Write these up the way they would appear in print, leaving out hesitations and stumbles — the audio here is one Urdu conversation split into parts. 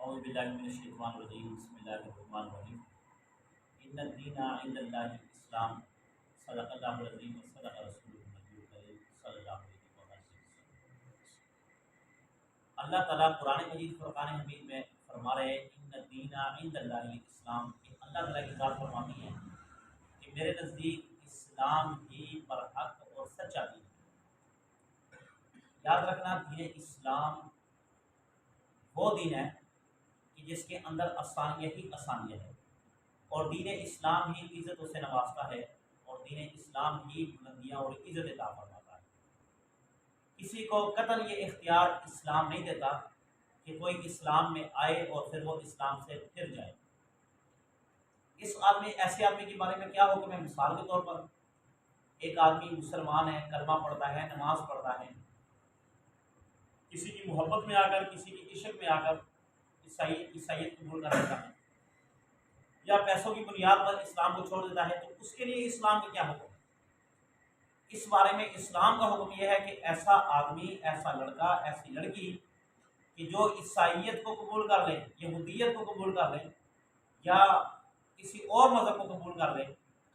اعوذ باللہ من الشیطان الرجیم بسم اللہ الرحمن الرحیم ان الدین عند اللہ الاسلام صدق اللہ العظیم وصدق رسول النبی الکریم صلی اللہ علیہ وسلم۔ اللہ تعالیٰ قرآن مجید فرقان حمید میں فرما رہے ہیں ان الدین عند اللہ الاسلام، کہ اللہ تعالیٰ کی ذات فرماتی ہے کہ میرے نزدیک اسلام ہی برحق اور سچا دین ہے۔ یاد رکھنا، دین اسلام وہ دین ہے کہ جس کے اندر آسانیہ ہی آسانیہ ہے، اور دین اسلام ہی عزتوں سے نوازتا ہے، اور دین اسلام ہی بلندیاں اور عزت عطا فرماتا ہے۔ کسی کو قطعاً یہ اختیار اسلام نہیں دیتا کہ کوئی اسلام میں آئے اور پھر وہ اسلام سے پھر جائے۔ ایسے آدمی کے بارے میں کیا حکم ہے؟ مثال کے طور پر ایک آدمی مسلمان ہے، کلمہ پڑھتا ہے، نماز پڑھتا ہے، کسی کی محبت میں آ کر، کسی کی عشق میں آ کر عیسائیت قبول کر لیتا ہے، یا پیسوں کی بنیاد پر اسلام کو چھوڑ دیتا ہے، تو اس کے لیے اسلام کا کیا حکم ہے؟ اس بارے میں اسلام کا حکم یہ ہے کہ ایسا آدمی، ایسا لڑکا، ایسی لڑکی کہ جو عیسائیت کو قبول کر لیں، یہودیت کو قبول کر لیں، یا کسی اور مذہب کو قبول کر لیں،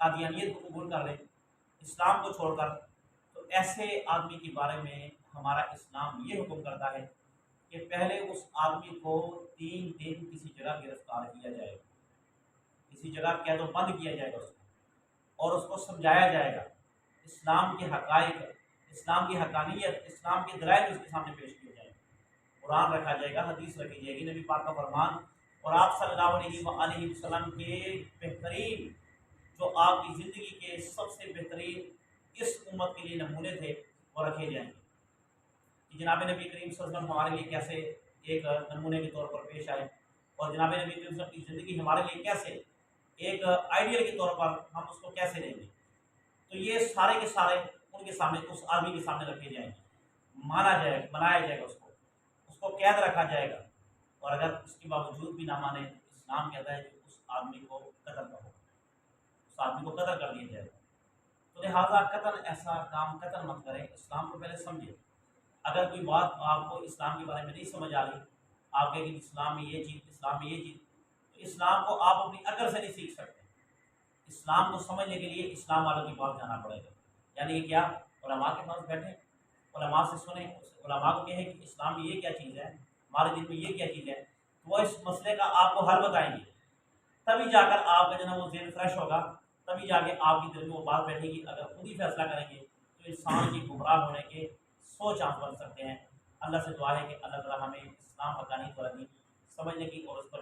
قادیانیت کو قبول کر لیں اسلام کو چھوڑ کر، تو ایسے آدمی کے بارے میں ہمارا اسلام یہ حکم کرتا ہے کہ پہلے اس آدمی کو 3 دن کسی جگہ گرفتار کیا جائے گا، کسی جگہ قید و بند کیا جائے گا اس کو، اور اس کو سمجھایا جائے گا اسلام کے حقائق، اسلام کی حقانیت، اسلام کے دلائل اس کے سامنے پیش کیے جائیں گے، قرآن رکھا جائے گا، حدیث رکھی جائے گی، نبی پاک کا فرمان، اور آپ صلی اللہ علیہ وآلہ وسلم کے بہترین، جو آپ کی زندگی کے سب سے بہترین اس امت کے لیے نمونے تھے، وہ رکھے جائیں گے کہ جناب نبی کریم صلی اللہ علیہ وسلم ہمارے لیے کیسے ایک نمونے کے طور پر پیش آئے، اور جناب نبی کریم صلی اللہ علیہ وسلم کی زندگی ہمارے لیے کیسے ایک آئیڈیل کے طور پر ہم اس کو کیسے لیں گے، تو یہ سارے کے سارے ان کے سامنے، اس آدمی کے سامنے رکھے جائیں گے، مانا جائے گا، بنایا جائے گا، اس کو قید رکھا جائے گا، اور اگر اس کے باوجود بھی نہ مانے تو اسلام کہتا ہے کہ اس آدمی کو قتل کا حکم ہے، اس آدمی کو قتل کر دیا جائے گا۔ تو لہٰذا قتل، ایسا کام قتل مت کریں، اسلام کو پہلے سمجھے۔ اگر کوئی بات آپ کو اسلام کے بارے میں نہیں سمجھ آ رہی، آپ کہیں کہ اسلام میں یہ چیز، اسلام میں یہ چیز، تو اسلام کو آپ اپنی عقل سے نہیں سیکھ سکتے۔ اسلام کو سمجھنے کے لیے اسلام والوں کے پاس جانا پڑے گا، یعنی کہ کیا؟ علماء کے پاس بیٹھیں، علماء سے سنیں، علماء کو کہیں کہ اسلام میں یہ کیا چیز ہے، ہمارے دین میں یہ کیا چیز ہے، تو وہ اس مسئلے کا آپ کو حل بتائیں گے، تبھی جا کر آپ کا جو ہے وہ ذہن فریش ہوگا، تبھی جا کے آپ کی دل میں وہ بات بیٹھے گی۔ اگر خود ہی فیصلہ کریں گے تو انسان کی گمراہ ہونے کے 100 چانس بن سکتے ہیں۔ اللہ سے دعا ہے کہ اللہ تعالیٰ ہمیں اسلام حقانیت والا دین سمجھنے کی اور اس پر